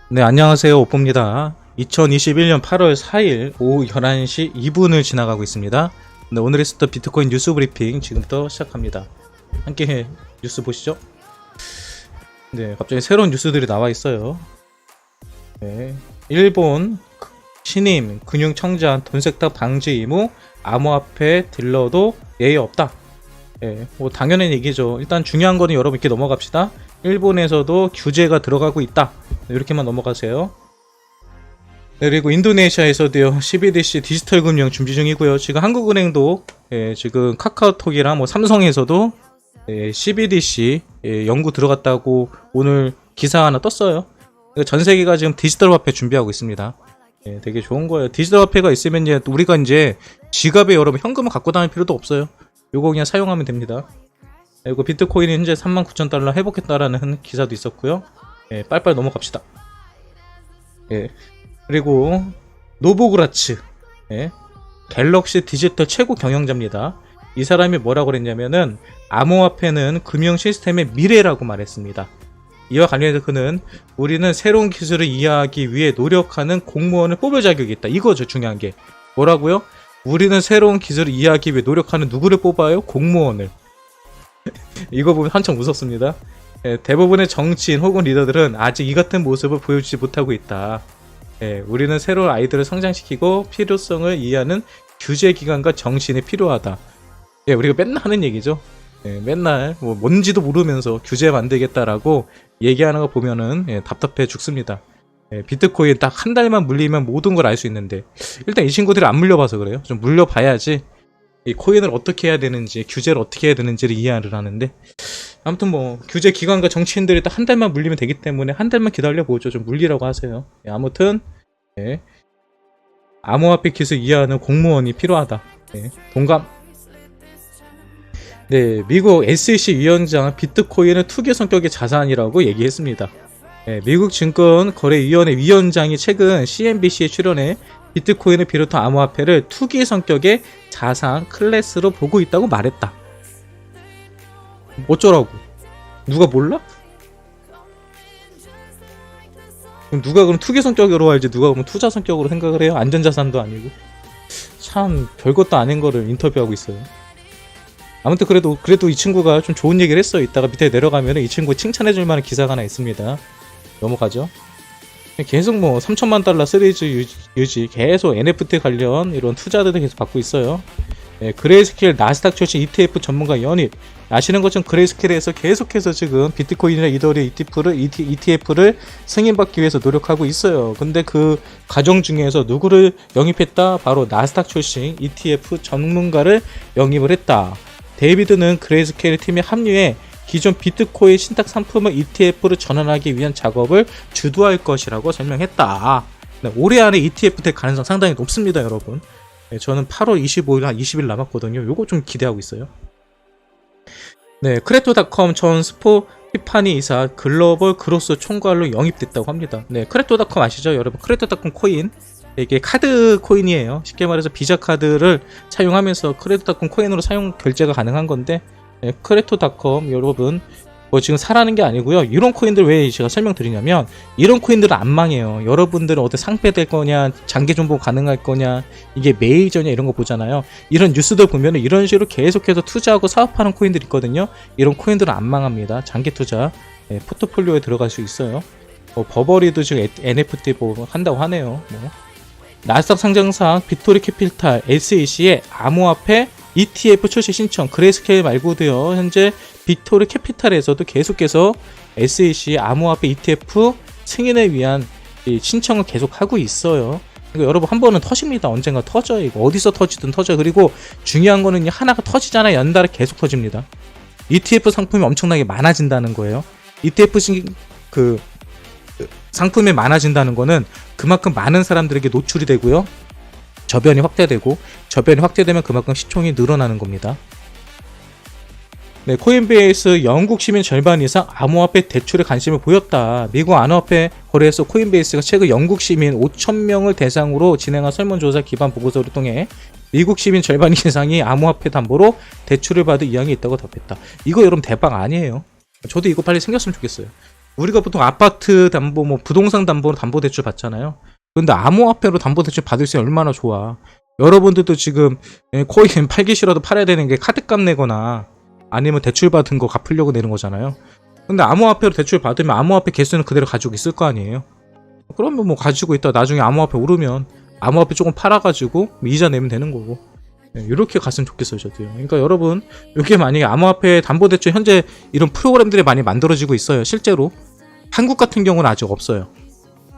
네, 안녕하세요. 오뽀입니다. 2021년 8월 4일 오후 11시 2분을 지나가고 있습니다. 네, 오늘의 스타 비트코인 뉴스 브리핑 지금부터 시작합니다. 함께 뉴스 보시죠. 네, 갑자기 새로운 뉴스들이 나와 있어요. 네, 일본 신임 금융청장 돈세탁 방지 의무, 암호화폐 딜러도 예외 없다. 네, 뭐 당연한 얘기죠. 일단 중요한 거는 여러분 이렇게 넘어갑시다. 일본에서도 규제가 들어가고 있다. 이렇게만 넘어가세요. 네, 그리고 인도네시아에서도요, CBDC 디지털 금융 준비 중이고요. 지금 한국은행도 지금 카카오톡이랑 뭐 삼성에서도 CBDC 연구 들어갔다고 오늘 기사 하나 떴어요. 전 세계가 지금 디지털 화폐 준비하고 있습니다. 되게 좋은 거예요. 디지털 화폐가 있으면 이제 우리가 이제 지갑에 여러분 현금을 갖고 다닐 필요도 없어요. 요거 그냥 사용하면 됩니다. 그리고 비트코인이 현재 39,000달러 회복했다라는 기사도 있었고요. 빨빨 넘어갑시다. 그리고 노보그라츠, 갤럭시 디지털 최고 경영자입니다. 이 사람이 뭐라고 그랬냐면은 암호화폐는 금융 시스템의 미래라고 말했습니다. 이와 관련해서 그는 우리는 새로운 기술을 이해하기 위해 노력하는 공무원을 뽑을 자격이 있다. 이거죠, 중요한 게. 뭐라고요? 우리는 새로운 기술을 이해하기 위해 노력하는 누구를 뽑아요? 공무원을. 이거 보면 한참 무섭습니다. 대부분의 정치인 혹은 리더들은 아직 이 같은 모습을 보여주지 못하고 있다. 우리는 새로운 아이들을 성장시키고 필요성을 이해하는 규제기관과 정신이 필요하다. 우리가 맨날 하는 얘기죠. 맨날 뭐 뭔지도 모르면서 규제 만들겠다라고 얘기하는 거 보면은 답답해 죽습니다. 비트코인 딱 한 달만 물리면 모든 걸 알 수 있는데 일단 이 친구들이 안 물려봐서 그래요. 좀 물려봐야지 이 코인을 어떻게 해야 되는지, 규제를 어떻게 해야 되는지를 이해를 하는데, 아무튼 뭐 규제 기관과 정치인들이 딱 한 달만 물리면 되기 때문에 한 달만 기다려보죠. 좀 물리라고 하세요. 아무튼 암호화폐 기술 이해하는 공무원이 필요하다. 동감. 미국 SEC 위원장 비트코인은 투기 성격의 자산이라고 얘기했습니다. 미국 증권거래위원회 위원장이 최근 CNBC에 출연해 비트코인을 비롯한 암호화폐를 투기 성격의 자산 클래스로 보고 있다고 말했다. 어쩌라고? 누가 몰라? 그럼 누가 그럼 투기 성격으로 알지 누가 그럼 투자 성격으로 생각을 해요? 안전자산도 아니고. 참 별것도 아닌 거를 인터뷰하고 있어요. 아무튼 그래도 이 친구가 좀 좋은 얘기를 했어요. 이따가 밑에 내려가면 이 친구 칭찬해줄 만한 기사가 하나 있습니다. 넘어가죠. 계속 뭐 3천만 달러 시리즈 유지, 계속 NFT 관련 이런 투자들도 계속 받고 있어요. 그레이스케일 나스닥 출신 ETF 전문가 연입. 아시는 것처럼 그레이스케일에서 계속해서 지금 비트코인이나 이더리움 ETF를 승인받기 위해서 노력하고 있어요. 근데 그 과정 중에서 누구를 영입했다? 바로 나스닥 출신 ETF 전문가를 영입을 했다. 데이비드는 그레이스케일 팀에 합류해 기존 비트코인 신탁 상품을 ETF로 전환하기 위한 작업을 주도할 것이라고 설명했다. 올해 안에 ETF 될 가능성 상당히 높습니다, 여러분. 저는 8월 25일 한 20일 남았거든요. 요거 좀 기대하고 있어요. 크레토닷컴 전 스포티파니 이사 글로벌 그로스 총괄로 영입됐다고 합니다. 크레토닷컴 아시죠, 여러분? 크레토닷컴 코인. 이게 카드 코인이에요. 쉽게 말해서 비자 카드를 사용하면서 크레토닷컴 코인으로 사용 결제가 가능한 건데, 크레토닷컴 여러분 뭐 지금 사라는 게 아니고요. 이런 코인들 왜 제가 설명드리냐면 이런 코인들은 안 망해요. 여러분들은 어떻게 상폐될 거냐, 장기 존버 가능할 거냐, 이게 메이저냐 이런 거 보잖아요. 이런 뉴스들 보면 이런 식으로 계속해서 투자하고 사업하는 코인들 있거든요. 이런 코인들은 안 망합니다. 장기 투자 포트폴리오에 들어갈 수 있어요. 버버리도 지금 NFT 한다고 하네요. 나스닥 상장사 빅토리 캐피탈 SEC의 암호화폐 ETF 출시 신청, 그레이스케일 말고도요, 현재 빅토리 캐피탈에서도 계속해서 SEC 암호화폐 ETF 승인을 위한 신청을 계속하고 있어요. 그러니까 여러분 한 번은 터집니다. 언젠가 터져요. 이거 어디서 터지든 터져요. 그리고 중요한 거는 하나가 터지잖아요. 연달아 계속 터집니다. ETF 상품이 엄청나게 많아진다는 거예요. ETF 상품이 많아진다는 거는 그만큼 많은 사람들에게 노출이 되고요. 저변이 확대되고, 저변이 확대되면 그만큼 시총이 늘어나는 겁니다. 코인베이스 영국 시민 절반 이상 암호화폐 대출에 관심을 보였다. 미국 암호화폐 거래소 코인베이스가 최근 영국 시민 5,000명을 대상으로 진행한 설문조사 기반 보고서를 통해 미국 시민 절반 이상이 암호화폐 담보로 대출을 받을 의향이 있다고 답했다. 이거 여러분 대박 아니에요. 저도 이거 빨리 생겼으면 좋겠어요. 우리가 보통 아파트 담보, 뭐 부동산 담보로 담보대출 받잖아요. 근데 암호화폐로 담보대출 받을 수 있으면 얼마나 좋아. 여러분들도 지금 코인 팔기 싫어도 팔아야 되는 게 카드값 내거나 아니면 대출 받은 거 갚으려고 내는 거잖아요. 근데 암호화폐로 대출 받으면 암호화폐 개수는 그대로 가지고 있을 거 아니에요. 그러면 뭐 가지고 있다 나중에 암호화폐 오르면 암호화폐 조금 팔아가지고 이자 내면 되는 거고. 이렇게 갔으면 좋겠어요, 저도요. 그러니까 여러분, 이게 만약에 암호화폐 담보대출 현재 이런 프로그램들이 많이 만들어지고 있어요. 실제로 한국 같은 경우는 아직 없어요.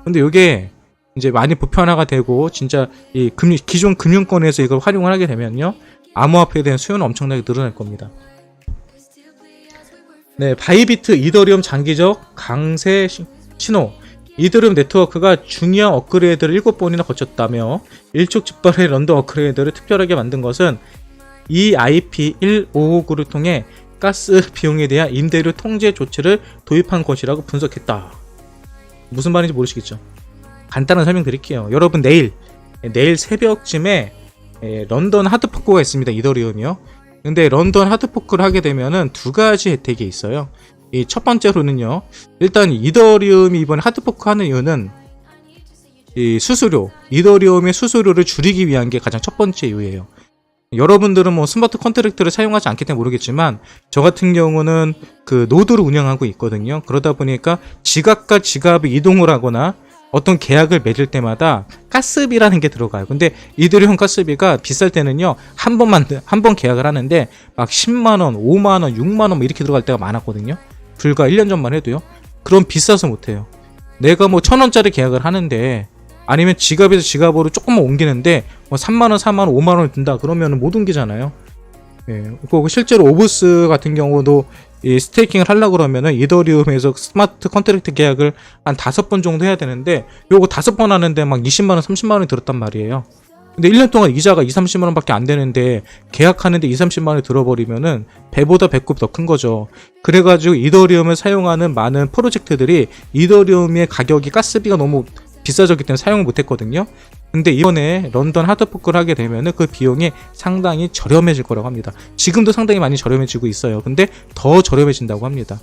근데 이게 이제 많이 보편화가 되고 진짜 이 기존 금융권에서 이걸 활용을 하게 되면요, 암호화폐에 대한 수요는 엄청나게 늘어날 겁니다. 네, 바이비트 이더리움 장기적 강세 신호. 이더리움 네트워크가 중요한 업그레이드를 7번이나 거쳤다며 일촉즉발의 런던 업그레이드를 특별하게 만든 것은 EIP-1559를 통해 가스 비용에 대한 임대료 통제 조치를 도입한 것이라고 분석했다. 무슨 말인지 모르시겠죠? 간단한 설명 드릴게요. 여러분 내일 새벽쯤에 런던 하드포크가 있습니다. 이더리움이요. 근데 런던 하드포크를 하게 되면은 두 가지 혜택이 있어요. 이 첫 번째로는요, 일단 이더리움이 이번에 하드포크 하는 이유는 이 수수료, 이더리움의 수수료를 줄이기 위한 게 가장 첫 번째 이유예요. 여러분들은 뭐 스마트 컨트랙트를 사용하지 않기 때문에 모르겠지만 저 같은 경우는 그 노드를 운영하고 있거든요. 그러다 보니까 지갑과 지갑이 이동을 하거나 어떤 계약을 맺을 때마다 가스비라는 게 들어가요. 근데 이더리움 가스비가 비쌀 때는요, 한 번 계약을 하는데 막 10만원, 5만원, 6만원 뭐 이렇게 들어갈 때가 많았거든요. 불과 1년 전만 해도요. 그럼 비싸서 못해요. 내가 뭐 1,000원짜리 계약을 하는데 아니면 지갑에서 지갑으로 조금만 옮기는데 뭐 3만원, 4만원, 5만원을 든다 그러면 못 옮기잖아요. 예, 실제로 오브스 같은 경우도 이 스테이킹을 하려고 그러면은 이더리움에서 스마트 컨트랙트 계약을 한 5번 정도 해야 되는데 요거 5번 하는데 막 20만원, 30만원이 들었단 말이에요. 근데 1년 동안 이자가 2-30만원 밖에 안 되는데 계약하는데 2-30만원이 들어버리면은 배보다 배꼽이 더 큰 거죠. 그래가지고 이더리움을 사용하는 많은 프로젝트들이 이더리움의 가격이 가스비가 너무 비싸졌기 때문에 사용을 못했거든요. 근데 이번에 런던 하드포크를 하게 되면은 그 비용이 상당히 저렴해질 거라고 합니다. 지금도 상당히 많이 저렴해지고 있어요. 근데 더 저렴해진다고 합니다.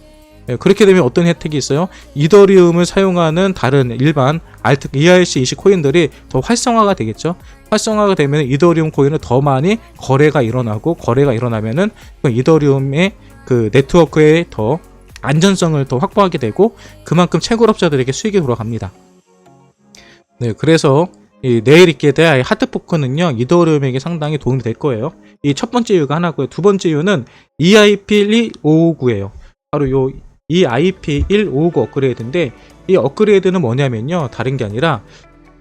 그렇게 되면 어떤 혜택이 있어요? 이더리움을 사용하는 다른 일반 ERC20 코인들이 더 활성화가 되겠죠. 활성화가 되면 이더리움 코인은 더 많이 거래가 일어나고, 거래가 일어나면은 이더리움의 그 네트워크의 더 안전성을 더 확보하게 되고, 그만큼 채굴업자들에게 수익이 돌아갑니다. 네, 그래서 내일 있게 될 하드포크는요, 이더리움에게 상당히 도움이 될 거예요. 이 첫 번째 이유가 하나고요. 두 번째 이유는 EIP-1559예요. 바로 요 EIP-1559 업그레이드인데, 이 업그레이드는 뭐냐면요, 다른 게 아니라,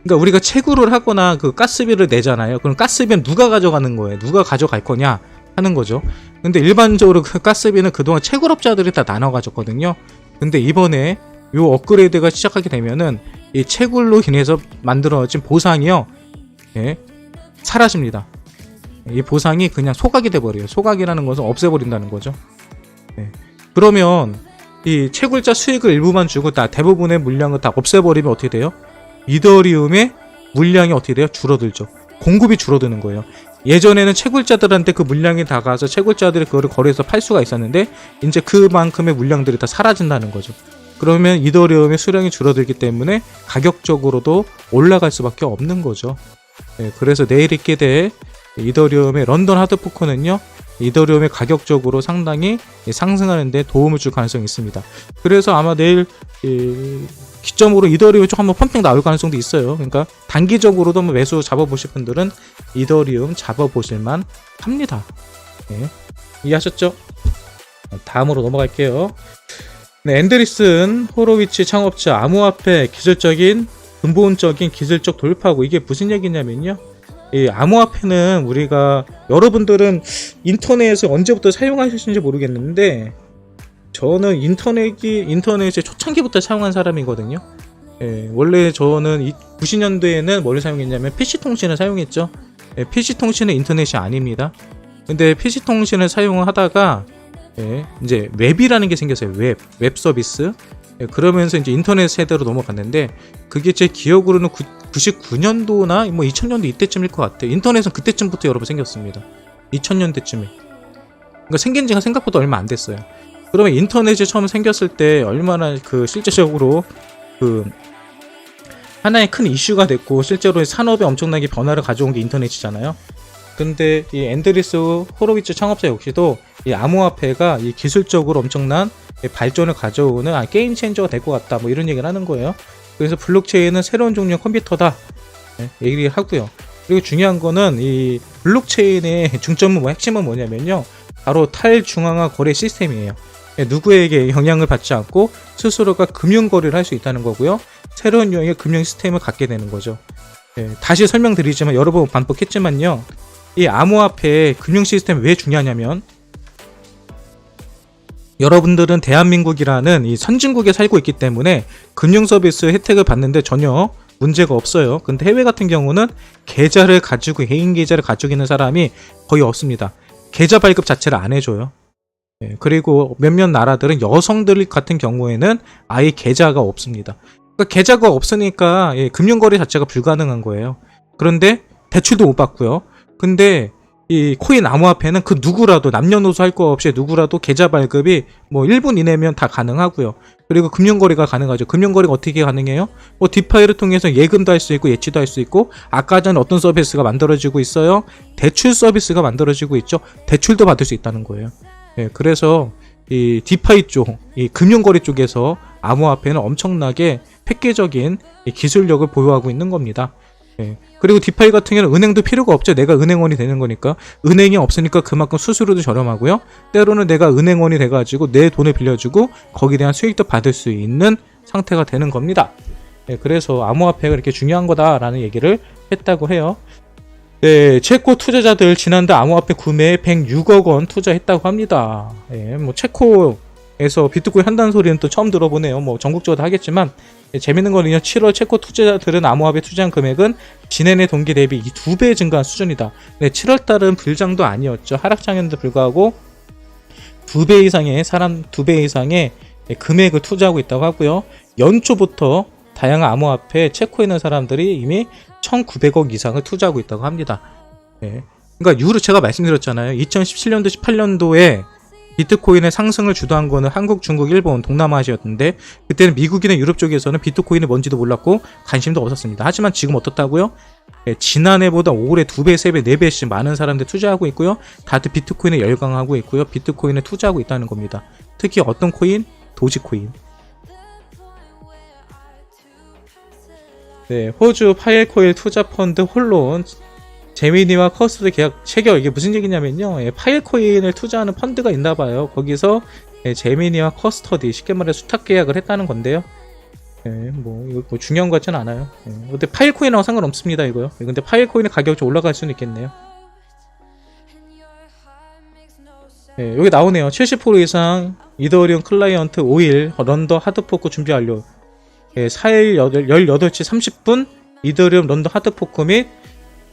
그러니까 우리가 채굴을 하거나 그 가스비를 내잖아요. 그럼 가스비는 누가 가져가는 거예요? 누가 가져갈 거냐 하는 거죠. 근데 일반적으로 그 가스비는 그동안 채굴업자들이 다 나눠 가졌거든요. 근데 이번에 요 업그레이드가 시작하게 되면은 이 채굴로 인해서 만들어진 보상이요, 예, 사라집니다. 이 보상이 그냥 소각이 돼버려요. 소각이라는 것은 없애버린다는 거죠. 예. 그러면 이 채굴자 수익을 일부만 주고 다 대부분의 물량을 다 없애버리면 어떻게 돼요? 이더리움의 물량이 어떻게 돼요? 줄어들죠. 공급이 줄어드는 거예요. 예전에는 채굴자들한테 그 물량이 다 가서 채굴자들이 그거를 거래해서 팔 수가 있었는데 이제 그만큼의 물량들이 다 사라진다는 거죠. 그러면 이더리움의 수량이 줄어들기 때문에 가격적으로도 올라갈 수밖에 없는 거죠. 네, 그래서 내일 있게 될 이더리움의 런던 하드포크는요, 이더리움의 가격적으로 상당히 상승하는 데 도움을 줄 가능성이 있습니다. 그래서 아마 내일 기점으로 이더리움이 조금 한번 펌핑 나올 가능성도 있어요. 그러니까 단기적으로도 매수 잡아보실 분들은 이더리움 잡아보실만 합니다. 네, 이해하셨죠? 다음으로 넘어갈게요. 네, 앤드리슨 호로위치 창업자, 암호화폐 기술적인 근본적인 기술적 돌파고, 이게 무슨 얘기냐면요, 이 암호화폐는 우리가, 여러분들은 인터넷을 언제부터 사용하셨는지 모르겠는데 저는 인터넷의 초창기부터 사용한 사람이거든요. 예, 원래 저는 90년대에는 뭘 사용했냐면 PC통신을 사용했죠. 예, PC통신은 인터넷이 아닙니다. 근데 PC통신을 사용하다가 이제 웹이라는 게 생겼어요. 웹 서비스. 그러면서 이제 인터넷 세대로 넘어갔는데, 그게 제 기억으로는 99년도나 뭐 2000년도 이때쯤일 것 같아요. 인터넷은 그때쯤부터 여러분 생겼습니다. 2000년대쯤에. 그러니까 생긴 지가 생각보다 얼마 안 됐어요. 그러면 인터넷이 처음 생겼을 때 얼마나 그 실제적으로 그 하나의 큰 이슈가 됐고 실제로 산업에 엄청나게 변화를 가져온 게 인터넷이잖아요. 근데 이 앤드리스 호로위츠 창업자 역시도 이 암호화폐가 이 기술적으로 엄청난 발전을 가져오는 게임 체인저가 될 것 같다, 뭐 이런 얘기를 하는 거예요. 그래서 블록체인은 새로운 종류의 컴퓨터다, 얘기를 하고요. 그리고 중요한 거는 이 블록체인의 중점은 핵심은 뭐냐면요, 바로 탈중앙화 거래 시스템이에요. 누구에게 영향을 받지 않고 스스로가 금융거래를 할 수 있다는 거고요. 새로운 유형의 금융 시스템을 갖게 되는 거죠. 다시 설명드리지만 여러 번 반복했지만요, 이 암호화폐의 금융 시스템이 왜 중요하냐면, 여러분들은 대한민국이라는 이 선진국에 살고 있기 때문에 금융 서비스 혜택을 받는데 전혀 문제가 없어요. 근데 해외 같은 경우는 계좌를 가지고, 개인 계좌를 가지고 있는 사람이 거의 없습니다. 계좌 발급 자체를 안 해줘요. 그리고 몇몇 나라들은 여성들 같은 경우에는 아예 계좌가 없습니다. 그러니까 계좌가 없으니까 금융거래 자체가 불가능한 거예요. 그런데 대출도 못 받고요. 근데 이 코인 암호화폐는 그 누구라도 남녀노소 할 거 없이 누구라도 계좌 발급이 뭐 1분 이내면 다 가능하고요. 그리고 금융거래가 가능하죠. 금융거래가 어떻게 가능해요? 뭐 디파이를 통해서 예금도 할 수 있고 예치도 할 수 있고, 아까 전에 어떤 서비스가 만들어지고 있어요? 대출 서비스가 만들어지고 있죠. 대출도 받을 수 있다는 거예요. 그래서 이 디파이 쪽, 이 금융거래 쪽에서 암호화폐는 엄청나게 획기적인 기술력을 보유하고 있는 겁니다. 그리고 디파이 같은 경우는 은행도 필요가 없죠. 내가 은행원이 되는 거니까. 은행이 없으니까 그만큼 수수료도 저렴하고요. 때로는 내가 은행원이 돼가지고 내 돈을 빌려주고 거기에 대한 수익도 받을 수 있는 상태가 되는 겁니다. 그래서 암호화폐가 이렇게 중요한 거다라는 얘기를 했다고 해요. 체코 투자자들 지난달 암호화폐 구매에 106억 원 투자했다고 합니다. 뭐 체코에서 비트코인 한다는 소리는 또 처음 들어보네요. 뭐 전국적으로 하겠지만, 재밌는 거는요, 7월 체코 투자자들은 암호화폐 투자한 금액은 지난해 동기 대비 2배 증가한 수준이다. 7월달은 불장도 아니었죠. 하락장에도 불구하고 2배 이상의 금액을 투자하고 있다고 하고요. 연초부터 다양한 암호화폐 체코에 있는 사람들이 이미 1900억 이상을 투자하고 있다고 합니다. 그러니까 제가 말씀드렸잖아요. 2017년도 18년도에 비트코인의 상승을 주도한 거는 한국, 중국, 일본, 동남아시아였는데, 그때는 미국이나 유럽 쪽에서는 비트코인이 뭔지도 몰랐고 관심도 없었습니다. 하지만 지금 어떻다고요? 지난해보다 올해 2배, 3배, 4배씩 많은 사람들이 투자하고 있고요. 다들 비트코인에 열광하고 있고요. 비트코인에 투자하고 있다는 겁니다. 특히 어떤 코인? 도지코인. 호주 파일코일 투자펀드 홀론 제미니와 커스터디 계약 체결. 이게 무슨 얘기냐면요, 파일코인을 투자하는 펀드가 있나봐요. 거기서 제미니와 커스터디, 쉽게 말해서 수탁 계약을 했다는 건데요. 이거 뭐 중요한 것 같지는 않아요. 근데 파일코인하고 상관없습니다, 이거요. 근데 파일코인의 가격이 좀 올라갈 수는 있겠네요. 여기 나오네요. 70% 이상 이더리움 클라이언트 5일 런던 하드포크 준비 완료. 4일 18시 30분 이더리움 런던 하드포크 및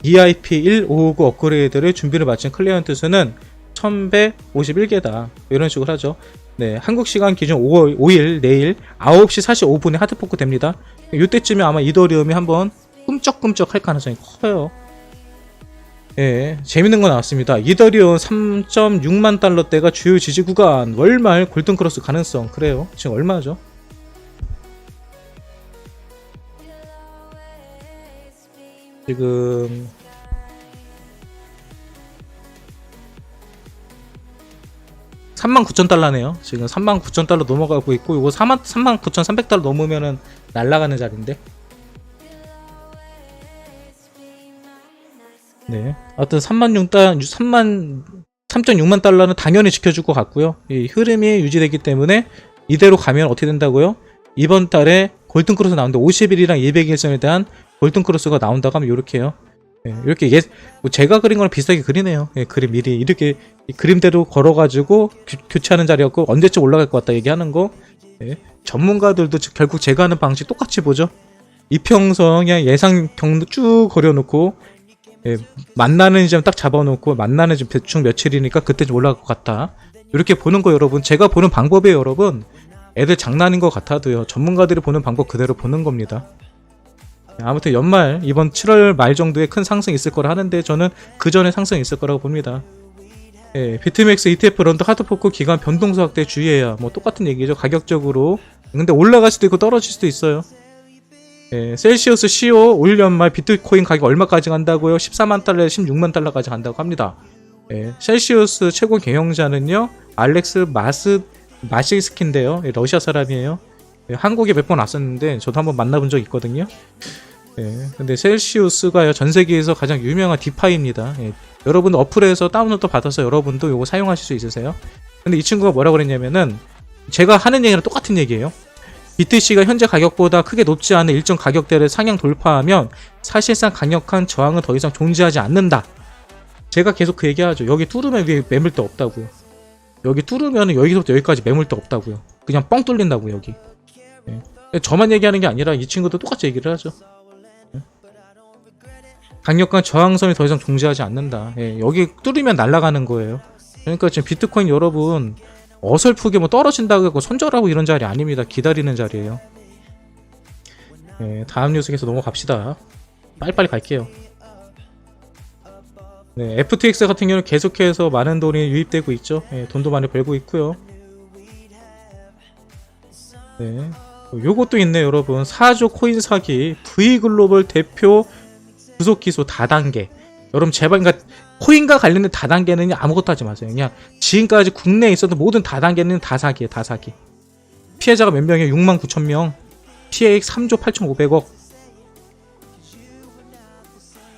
EIP1559 업그레이드를 준비를 마친 클라이언트 수는 1151개다. 이런 식으로 하죠. 한국 시간 기준 5일 내일 9시 45분에 하드포크 됩니다. 이때쯤에 아마 이더리움이 한번 꿈쩍꿈쩍 할 가능성이 커요. 재밌는 거 나왔습니다. 이더리움 3.6만 달러대가 주요 지지 구간, 월말 골든크로스 가능성. 그래요. 지금 얼마죠? 지금 39,000달러네요. 지금 39,000달러 넘어가고 있고, 이거 39,300달러 넘으면은 날아가는 자리인데. 하여튼 3.6만 달러는 당연히 지켜줄 것 같고요. 이 흐름이 유지되기 때문에 이대로 가면 어떻게 된다고요? 이번 달에 골든크로스 나오는데 50일이랑 200일선에 대한 골든크로스가 나온다고 하면 요렇게요. 이렇게 뭐 제가 그린 거랑 비슷하게 그리네요. 그림 미리 이렇게 그림대로 걸어가지고 교체하는 자리였고, 언제쯤 올라갈 것 같다 얘기하는 거. 전문가들도 결국 제가 하는 방식 똑같이 보죠. 이평선 그냥 예상 경로 쭉 그려놓고, 만나는 점 딱 잡아놓고, 만나는 점 대충 며칠이니까 그때 좀 올라갈 것 같다, 이렇게 보는 거 여러분. 제가 보는 방법이에요, 여러분. 애들 장난인 것 같아도요, 전문가들이 보는 방법 그대로 보는 겁니다. 아무튼 연말, 이번 7월 말 정도에 큰 상승이 있을 거라 하는데, 저는 그 전에 상승이 있을 거라고 봅니다. 예, 비트맥스 ETF 런더 하드포크 기간 변동수 확대 주의해야 뭐 똑같은 얘기죠. 가격적으로. 근데 올라갈 수도 있고 떨어질 수도 있어요. 예, 셀시우스 CO 올 연말 비트코인 가격 얼마까지 간다고요? 14만 달러에 16만 달러까지 간다고 합니다. 예, 셀시우스 최고 경영자는요 알렉스 마시스키인데요. 예, 러시아 사람이에요. 예, 한국에 몇 번 왔었는데 저도 한번 만나본 적 있거든요. 예, 근데 셀시우스가 전 세계에서 가장 유명한 디파이입니다. 예, 여러분 어플에서 다운로드 받아서 여러분도 이거 사용하실 수 있으세요. 근데 이 친구가 뭐라고 그랬냐면은 제가 하는 얘기랑 똑같은 얘기예요. BTC가 현재 가격보다 크게 높지 않은 일정 가격대를 상향 돌파하면 사실상 강력한 저항은 더 이상 존재하지 않는다. 제가 계속 그 얘기하죠. 여기 뚫으면 위에 매물대 없다고요. 여기 뚫으면 여기서부터 여기까지 매물대 없다고요. 그냥 뻥 뚫린다고 여기. 예. 저만 얘기하는 게 아니라 이 친구도 똑같이 얘기를 하죠. 예. 강력한 저항선이 더 이상 존재하지 않는다. 예. 여기 뚫으면 날아가는 거예요. 그러니까 지금 비트코인 여러분 어설프게 뭐 떨어진다고 하고 손절하고 이런 자리 아닙니다. 기다리는 자리예요. 네, 다음 뉴스 계속 넘어갑시다. 빨리빨리 갈게요. 네, FTX 같은 경우는 계속해서 많은 돈이 유입되고 있죠. 네, 돈도 많이 벌고 있고요. 네, 요것도 있네요, 여러분. 4조 코인 사기 V글로벌 대표 구속 기소 다단계. 여러분 제발 그러니까 코인과 관련된 다단계는 아무것도 하지 마세요. 그냥 지금까지 국내에 있었던 모든 다단계는 다 사기예요. 다 사기. 피해자가 몇 명이에요? 6만 9천 명. 피해액 3조 8,500억.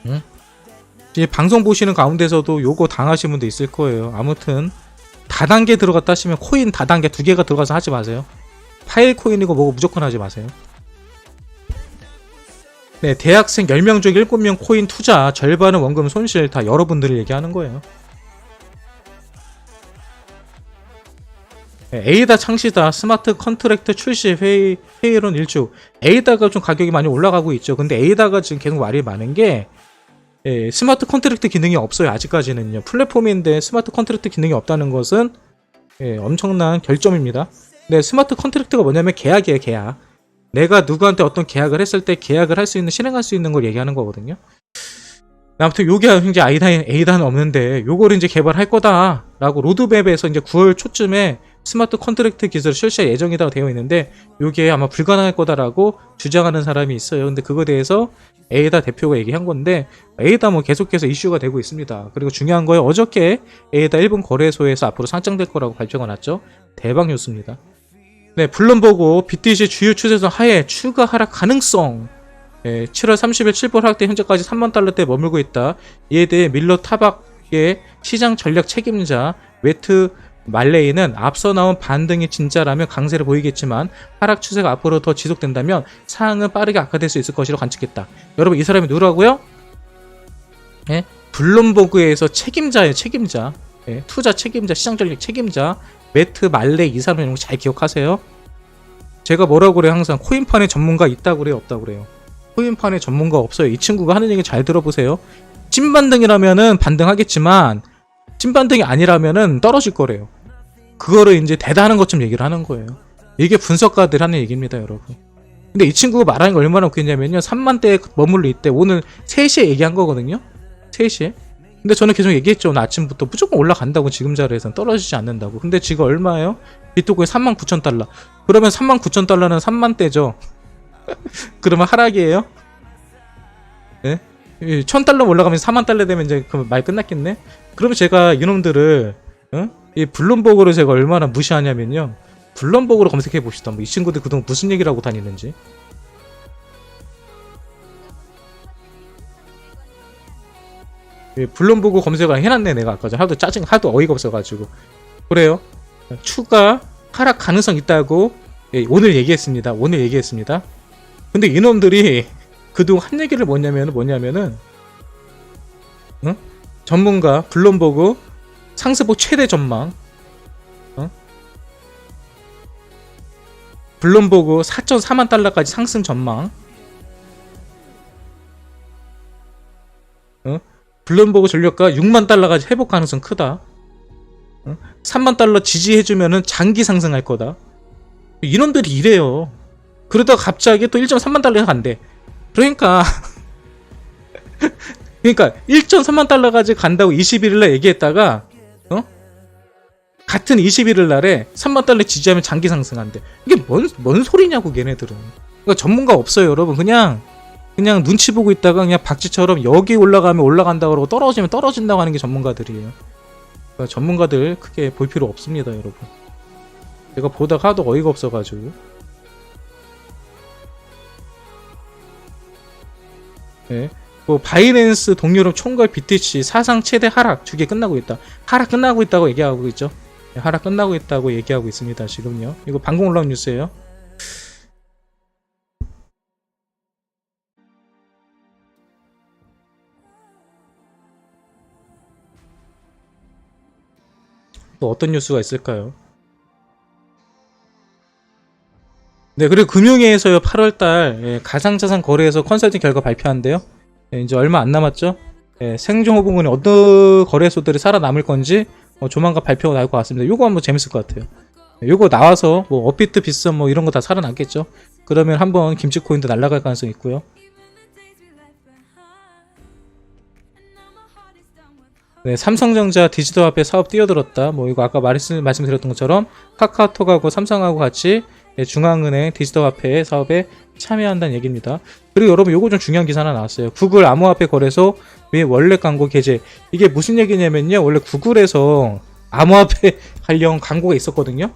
응? 이제 방송 보시는 가운데서도 요거 당하신 분도 있을 거예요. 아무튼 다단계 들어갔다 하시면 코인 다단계 2개가 들어가서 하지 마세요. 파일 코인이고 뭐고 무조건 하지 마세요. 네, 대학생 10명 중 7명 코인 투자, 절반은 원금 손실, 다 여러분들을 얘기하는 거예요. 네, 에이다 창시다, 스마트 컨트랙트 출시 회의론 일주. 에이다가 좀 가격이 많이 올라가고 있죠. 근데 에이다가 지금 계속 말이 많은 게 스마트 컨트랙트 기능이 없어요. 아직까지는요. 플랫폼인데 스마트 컨트랙트 기능이 없다는 것은 엄청난 결점입니다. 네, 스마트 컨트랙트가 뭐냐면 계약이에요. 계약. 내가 누구한테 어떤 계약을 했을 때 계약을 할 수 있는, 실행할 수 있는 걸 얘기하는 거거든요. 아무튼 요게 이제 에이다는 없는데 요거를 이제 개발할 거다라고 로드맵에서 이제 9월 초쯤에 스마트 컨트랙트 기술을 출시할 예정이라고 되어 있는데 요게 아마 불가능할 거다라고 주장하는 사람이 있어요. 근데 그거에 대해서 에이다 대표가 얘기한 건데 에이다 뭐 계속해서 이슈가 되고 있습니다. 그리고 중요한 거예요. 어저께 에이다 일본 거래소에서 앞으로 상장될 거라고 발표가 났죠. 대박 뉴스입니다. 네, 블룸버그 BTC 주요 추세선 하에 추가 하락 가능성. 7월 30일 7분 하락대 현재까지 3만 달러대에 머물고 있다. 이에 대해 밀러 타박의 시장 전략 책임자 웨트 말레이는 앞서 나온 반등이 진짜라면 강세를 보이겠지만 하락 추세가 앞으로 더 지속된다면 상황은 빠르게 악화될 수 있을 것이라고 관측했다. 여러분 이 사람이 누구라고요? 블룸버그에서 책임자예요. 책임자. 투자 책임자, 시장 전략 책임자 매트 말레이. 이 사람 이런 거 잘 기억하세요. 제가 뭐라고 그래요? 항상 코인판에 전문가 있다고 그래요? 없다고 그래요? 코인판에 전문가 없어요. 이 친구가 하는 얘기 잘 들어보세요. 찐반등이라면은 반등하겠지만 찐반등이 아니라면은 떨어질 거래요. 그거를 이제 대단한 것처럼 얘기를 하는 거예요. 이게 분석가들 하는 얘기입니다, 여러분. 근데 이 친구가 말하는 거 얼마나 웃겼냐면요. 3만대에 머물러 있대. 오늘 3시에 얘기한 거거든요. 3시에. 근데 저는 계속 얘기했죠. 오늘 아침부터 무조건 올라간다고. 지금 자리에서는 떨어지지 않는다고. 근데 지금 얼마예요? 비트코인 39,000달러. 그러면 39,000달러는 3만대죠. 그러면 하락이에요? 네? 1,000달러 올라가면 4만달러 되면 이제 그 말 끝났겠네? 그러면 제가 이놈들을 이 블룸버그를 제가 얼마나 무시하냐면요. 블룸버그로 검색해 봅시다. 뭐 이 친구들 그동안 무슨 얘기를 하고 다니는지. 블룸버그 검색을 해놨네. 내가 아까 하도 하도 어이가 없어가지고. 그래요. 추가 하락 가능성 있다고 오늘 얘기했습니다. 근데 이놈들이 그동안 한 얘기를 뭐냐면은 전문가 블룸버그 상승폭 최대 전망, 블룸버그 4.4만 달러까지 상승 전망, 블룸버그 전력가 6만 달러까지 회복 가능성 크다. 3만 달러 지지해주면은 장기 상승할 거다. 이놈들이 이래요. 그러다가 갑자기 또 1.3만 달러에 간대. 그러니까 1.3만 달러까지 간다고 21일날 얘기했다가 같은 21일 날에 3만 달러 지지하면 장기 상승한대. 이게 뭔 소리냐고 걔네들은. 그러니까 전문가 없어요 여러분. 그냥 눈치 보고 있다가 그냥 박쥐처럼 여기 올라가면 올라간다 그러고 떨어지면 떨어진다고 하는 게 전문가들이에요. 그러니까 전문가들 크게 볼 필요 없습니다 여러분. 제가 보다가 하도 어이가 없어가지고. 네. 뭐 바이낸스 동유럽 총괄 BTC 사상 최대 하락 주기 끝나고 있다. 하락 끝나고 있다고 얘기하고 있죠. 네, 하락 끝나고 있다고 얘기하고 있습니다 지금요. 이거 방금 올라온 뉴스예요. 또 어떤 뉴스가 있을까요? 네, 그리고 금융위에서요 8월달 가상자산 거래에서 컨설팅 결과 발표한대요. 이제 얼마 안 남았죠. 생존 호봉은 어떤 거래소들이 살아남을 건지 조만간 발표가 나올 것 같습니다. 요거 한번 재밌을 것 같아요. 요거 나와서 뭐 업비트, 빗썸 뭐 이런 거 다 살아남겠죠. 그러면 한번 김치코인도 날아갈 가능성이 있고요. 네, 삼성전자 디지털 화폐 사업 뛰어들었다. 뭐 이거 아까 말씀드렸던 것처럼 카카오톡하고 삼성하고 같이 중앙은행 디지털 화폐 사업에 참여한다는 얘기입니다. 그리고 여러분 요거 좀 중요한 기사 하나 나왔어요. 구글 암호화폐 거래소 왜 원래 광고 게재. 이게 무슨 얘기냐면요. 원래 구글에서 암호화폐 관련 광고가 있었거든요.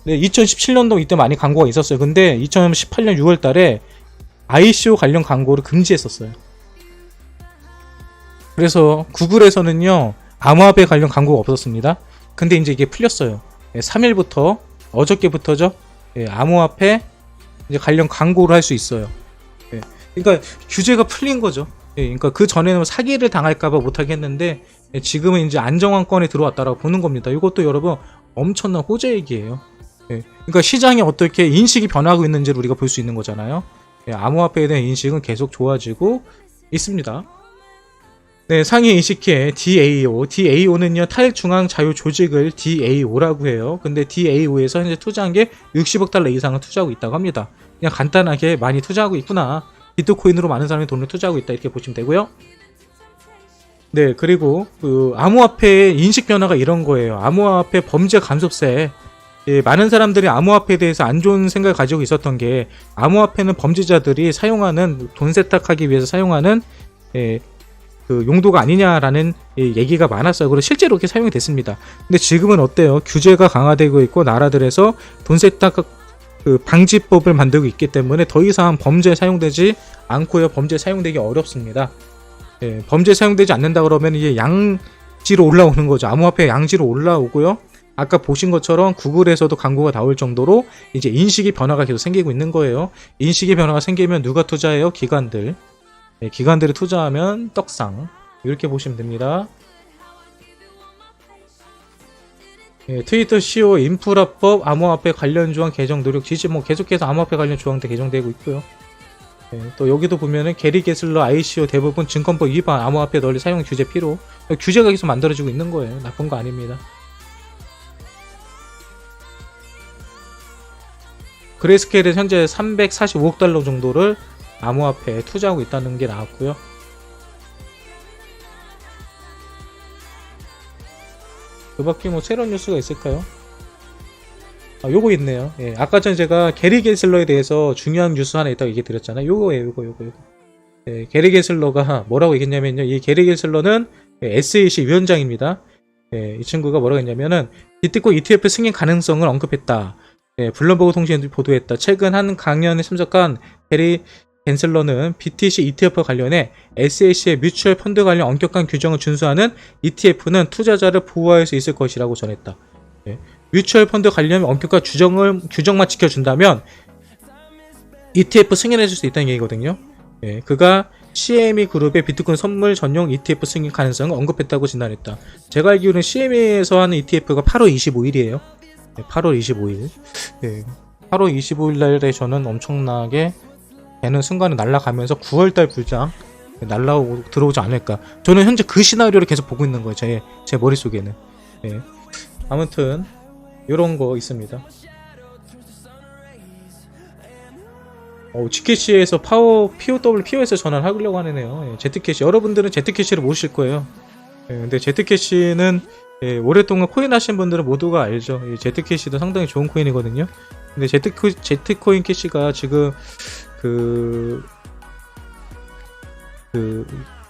네, 2017년도 이때 많이 광고가 있었어요. 근데 2018년 6월 달에 ICO 관련 광고를 금지했었어요. 그래서 구글에서는요 암호화폐 관련 광고가 없었습니다. 근데 이제 이게 풀렸어요. 3일부터 어저께부터죠. 암호화폐 이제 관련 광고를 할 수 있어요. 그러니까 규제가 풀린 거죠. 그러니까 그 전에는 사기를 당할까봐 못하게 했는데 지금은 이제 안정환권에 들어왔다라고 보는 겁니다. 이것도 여러분 엄청난 호재 얘기예요. 그러니까 시장이 어떻게 인식이 변하고 있는지를 우리가 볼 수 있는 거잖아요. 암호화폐에 대한 인식은 계속 좋아지고 있습니다. 네, 상위 20개 DAO. DAO는요, 탈중앙자유조직을 DAO라고 해요. 근데 DAO에서 현재 투자한 게 60억 달러 이상을 투자하고 있다고 합니다. 그냥 간단하게 많이 투자하고 있구나. 비트코인으로 많은 사람이 돈을 투자하고 있다. 이렇게 보시면 되고요. 네, 그리고 그 암호화폐의 인식 변화가 이런 거예요. 암호화폐 범죄 감소세. 많은 사람들이 암호화폐에 대해서 안 좋은 생각을 가지고 있었던 게 암호화폐는 범죄자들이 사용하는 돈 세탁하기 위해서 사용하는 그 용도가 아니냐라는 얘기가 많았어요. 그리고 실제로 그렇게 사용이 됐습니다. 근데 지금은 어때요? 규제가 강화되고 있고 나라들에서 돈 세탁 그 방지법을 만들고 있기 때문에 더 이상 범죄에 사용되지 않고요. 범죄에 사용되기 어렵습니다. 범죄에 사용되지 않는다 그러면 이게 양지로 올라오는 거죠. 암호화폐 양지로 올라오고요. 아까 보신 것처럼 구글에서도 광고가 나올 정도로 이제 인식의 변화가 계속 생기고 있는 거예요. 인식의 변화가 생기면 누가 투자해요? 기관들. 기관들이 투자하면 떡상. 이렇게 보시면 됩니다. 트위터 CEO 인프라법 암호화폐 관련 조항 개정 노력 지지. 뭐 계속해서 암호화폐 관련 조항도 개정되고 있고요. 또 여기도 보면은 게리 게슬러 ICO 대부분 증권법 위반 암호화폐 널리 사용 규제 필요. 규제가 계속 만들어지고 있는 거예요. 나쁜 거 아닙니다. 그레이스케일은 현재 345억 달러 정도를 암호화폐에 투자하고 있다는 게 나왔고요. 그 밖에 뭐 새로운 뉴스가 있을까요? 요거 있네요. 아까 전에 제가 게리 게슬러에 대해서 중요한 뉴스 하나 있다고 얘기 드렸잖아요. 요거예요. 요거. 게리 게슬러가 뭐라고 얘기했냐면요. 이 게리 게슬러는 SEC 위원장입니다. 이 친구가 뭐라고 했냐면은 비트코인 ETF 승인 가능성을 언급했다. 블룸버그 통신이 보도했다. 최근 한 강연에 참석한 게리 겐슬러는 BTC ETF와 관련해 SEC의 뮤추얼 펀드 관련 엄격한 규정을 준수하는 ETF는 투자자를 보호할 수 있을 것이라고 전했다. 뮤추얼 펀드 관련 엄격한 규정만 지켜준다면 ETF 승인해줄 수 있다는 얘기거든요. 그가 CME 그룹의 비트코인 선물 전용 ETF 승인 가능성을 언급했다고 진단했다. 제가 알기로는 CME에서 하는 ETF가 8월 25일이에요. 8월 25일. 8월 25일 날에 저는 엄청나게 되는 순간에 날아가면서 9월달 불장 날라오고 들어오지 않을까. 저는 현재 그 시나리오를 계속 보고 있는 거예요. 제 머릿속에는. 아무튼 이런 거 있습니다. G캐시에서 POS 전환을 하려고 하네요. Z캐시. 여러분들은 Z캐시를 모르실 거예요. 근데 Z캐시는 예, 오랫동안 코인 하신 분들은 모두가 알죠. 이 제트캐시도 상당히 좋은 코인이거든요. 근데 제트코인 캐시가 지금 그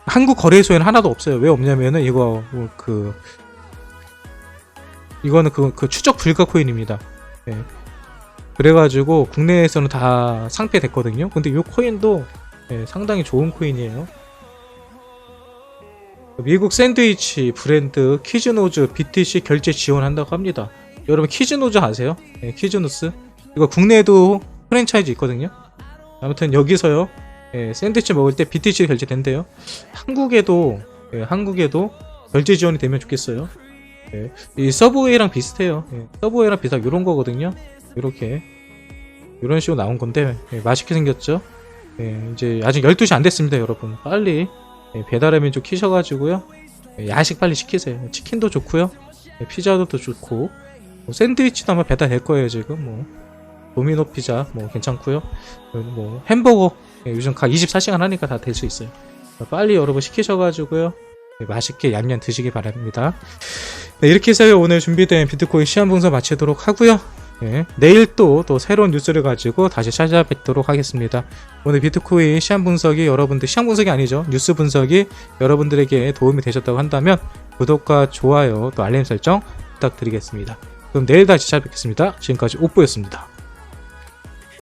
한국 거래소에는 하나도 없어요. 왜 없냐면은 이거는 그 추적 불가 코인입니다. 예. 그래가지고 국내에서는 다 상폐됐거든요. 근데 이 코인도 예, 상당히 좋은 코인이에요. 미국 샌드위치 브랜드 키즈노즈 BTC 결제 지원한다고 합니다. 여러분 키즈노즈 아세요? 예, 키즈노스 이거 국내에도 프랜차이즈 있거든요. 아무튼 여기서요 예, 샌드위치 먹을 때 BTC 결제된대요. 한국에도 결제 지원이 되면 좋겠어요. 예, 이 서브웨이랑 비슷해요. 예, 서브웨이랑 비슷한 이런 거거든요. 이렇게 이런 식으로 나온 건데 예, 맛있게 생겼죠. 예, 이제 아직 12시 안 됐습니다, 여러분. 빨리 예, 배달의 민족 키셔가지고요. 예, 야식 빨리 시키세요. 치킨도 좋고요. 예, 피자도 또 좋고 뭐 샌드위치도 아마 배달될 거예요 지금. 뭐 도미노 피자 뭐 괜찮고요. 뭐 햄버거 예, 요즘 각 24시간 하니까 다 될 수 있어요. 빨리 여러분 시키셔가지고요. 예, 맛있게 얌얌 드시기 바랍니다. 네, 이렇게 해서 오늘 준비된 비트코인 시황 분석 마치도록 하고요. 예, 내일 또 새로운 뉴스를 가지고 다시 찾아뵙도록 하겠습니다. 오늘 비트코인 시황 분석이 시황 분석이 아니죠. 뉴스 분석이 여러분들에게 도움이 되셨다고 한다면 구독과 좋아요 또 알림 설정 부탁드리겠습니다. 그럼 내일 다시 찾아뵙겠습니다. 지금까지 옥보였습니다.